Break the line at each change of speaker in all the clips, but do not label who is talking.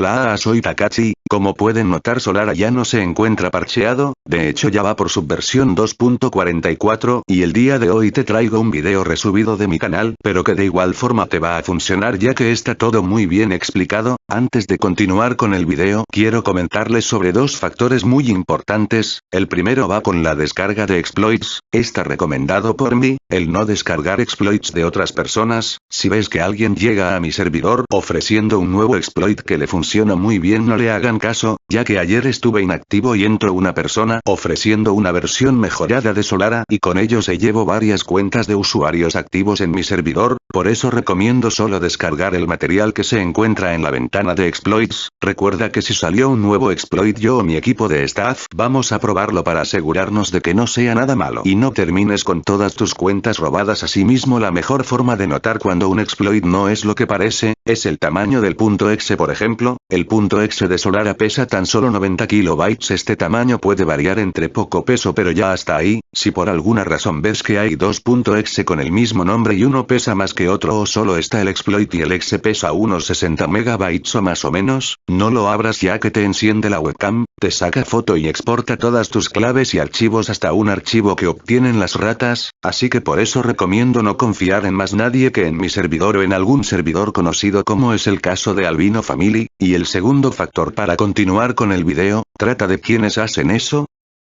Hola, soy Takashi. Como pueden notar, Solara ya no se encuentra parcheado, de hecho ya va por su versión 2.44, y el día de hoy te traigo un video resubido de mi canal, pero que de igual forma te va a funcionar ya que está todo muy bien explicado. Antes de continuar con el video, quiero comentarles sobre dos factores muy importantes. El primero va con la descarga de exploits. Está recomendado por mí, el no descargar exploits de otras personas. Si ves que alguien llega a mi servidor ofreciendo un nuevo exploit que le funciona muy bien, no le hagan caso, ya que ayer estuve inactivo y entró una persona ofreciendo una versión mejorada de Solara y con ello se llevó varias cuentas de usuarios activos en mi servidor. Por eso recomiendo solo descargar el material que se encuentra en la ventana de exploits. Recuerda que si salió un nuevo exploit, yo o mi equipo de staff vamos a probarlo para asegurarnos de que no sea nada malo y no termines con todas tus cuentas robadas. Asimismo, la mejor forma de notar cuando un exploit no es lo que parece, es el tamaño del .exe. Por ejemplo, el .exe de Solara pesa tan solo 90 kilobytes. Este tamaño puede variar entre poco peso, pero ya hasta ahí. Si por alguna razón ves que hay dos .exe con el mismo nombre y uno pesa más que otro, o solo está el exploit y el exe pesa unos 60 megabytes o más o menos, no lo abras ya que te enciende la webcam, te saca foto y exporta todas tus claves y archivos hasta un archivo que obtienen las ratas, así que por eso recomiendo no confiar en más nadie que en mi servidor o en algún servidor conocido, como es el caso de Albino Family. Y el segundo factor para continuar con el video, trata de quienes hacen eso.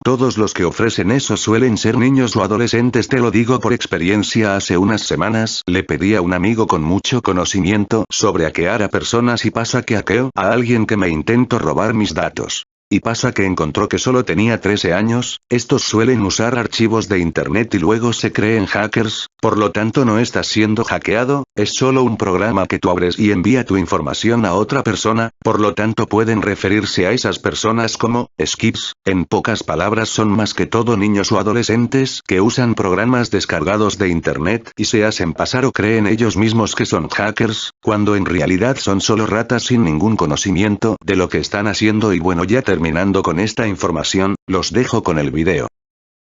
Todos los que ofrecen eso suelen ser niños o adolescentes, te lo digo por experiencia. Hace unas semanas le pedí a un amigo con mucho conocimiento sobre hackear a personas y pasa que hackeo a alguien que me intentó robar mis datos. Y pasa que encontró que solo tenía 13 años, estos suelen usar archivos de internet y luego se creen hackers, por lo tanto no estás siendo hackeado, es solo un programa que tú abres y envía tu información a otra persona, por lo tanto pueden referirse a esas personas como skips. En pocas palabras, son más que todo niños o adolescentes que usan programas descargados de internet y se hacen pasar o creen ellos mismos que son hackers, cuando en realidad son solo ratas sin ningún conocimiento de lo que están haciendo. Y bueno, ya terminando con esta información, los dejo con el video.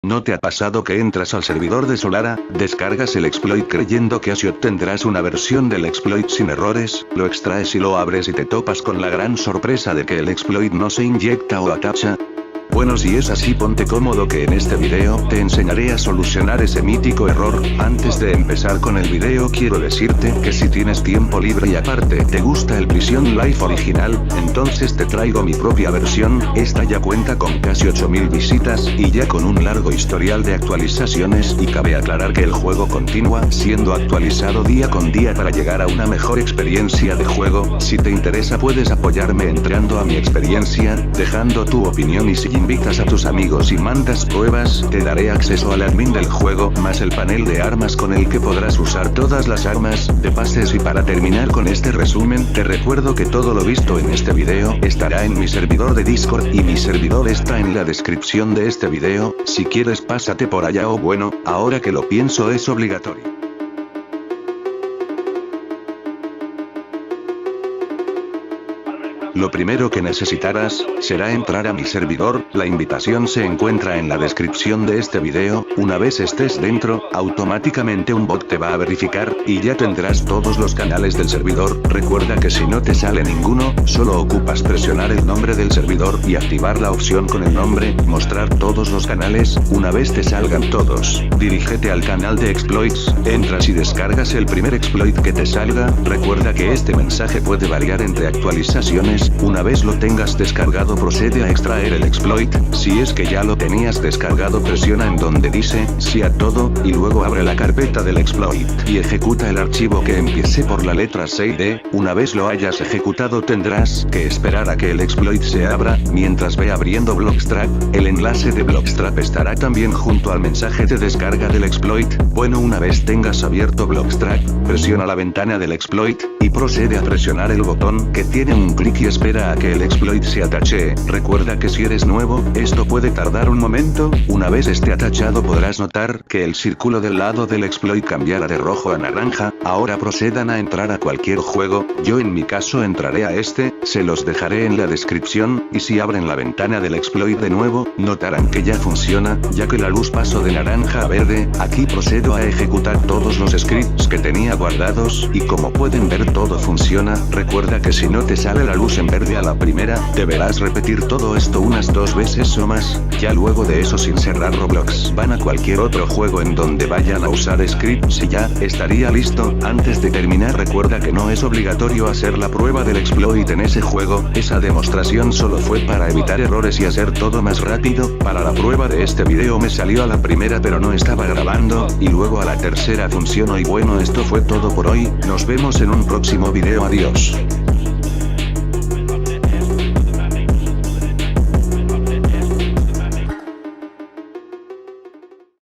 ¿No te ha pasado que entras al servidor de Solara, descargas el exploit creyendo que así obtendrás una versión del exploit sin errores, lo extraes y lo abres y te topas con la gran sorpresa de que el exploit no se inyecta o atacha? Bueno, si es así, ponte cómodo que en este video te enseñaré a solucionar ese mítico error. Antes de empezar con el video, quiero decirte que si tienes tiempo libre y aparte te gusta el Prison Life original, entonces te traigo mi propia versión. Esta ya cuenta con casi 8000 visitas y ya con un largo historial de actualizaciones, y cabe aclarar que el juego continúa siendo actualizado día con día para llegar a una mejor experiencia de juego. Si te interesa, puedes apoyarme entrando a mi experiencia, dejando tu opinión, y si invitas a tus amigos y mandas pruebas, te daré acceso al admin del juego, más el panel de armas con el que podrás usar todas las armas de pases. Y para terminar con este resumen, te recuerdo que todo lo visto en este video estará en mi servidor de Discord, y mi servidor está en la descripción de este video. Si quieres, pásate por allá, o bueno, ahora que lo pienso, es obligatorio. Lo primero que necesitarás será entrar a mi servidor. La invitación se encuentra en la descripción de este video. Una vez estés dentro, automáticamente un bot te va a verificar, y ya tendrás todos los canales del servidor. Recuerda que si no te sale ninguno, solo ocupas presionar el nombre del servidor y activar la opción con el nombre, mostrar todos los canales. Una vez te salgan todos, dirígete al canal de exploits, entras y descargas el primer exploit que te salga. Recuerda que este mensaje puede variar entre actualizaciones. Una vez lo tengas descargado, procede a extraer el exploit. Si es que ya lo tenías descargado, presiona en donde dice sí a todo, y luego abre la carpeta del exploit y ejecuta el archivo que empiece por la letra C y D. Una vez lo hayas ejecutado, tendrás que esperar a que el exploit se abra. Mientras ve abriendo Blockstrap, el enlace de Blockstrap estará también junto al mensaje de descarga del exploit. Bueno, una vez tengas abierto Blockstrap, presiona la ventana del exploit y procede a presionar el botón que tiene un clic y espera a que el exploit se atache. Recuerda que si eres nuevo, esto puede tardar un momento. Una vez esté atachado, podrás notar que el círculo del lado del exploit cambiará de rojo a naranja. Ahora procedan a entrar a cualquier juego. Yo en mi caso entraré a este, se los dejaré en la descripción, y si abren la ventana del exploit de nuevo, notarán que ya funciona, ya que la luz pasó de naranja a verde. Aquí procedo a ejecutar todos los scripts que tenía guardados, y como pueden ver, todo funciona. Recuerda que si no te sale la luz en verde a la primera, deberás repetir todo esto unas 2 veces o más, ya luego de eso sin cerrar Roblox van a cualquier otro juego en donde vayan a usar scripts y ya, estaría listo. Antes de terminar recuerda que no es obligatorio hacer la prueba del exploit en ese juego, esa demostración solo fue para evitar errores y hacer todo más rápido. Para la prueba de este video me salió a la primera pero no estaba grabando, y luego a la tercera funcionó y bueno esto fue todo por hoy, nos vemos en un próximo video, adiós.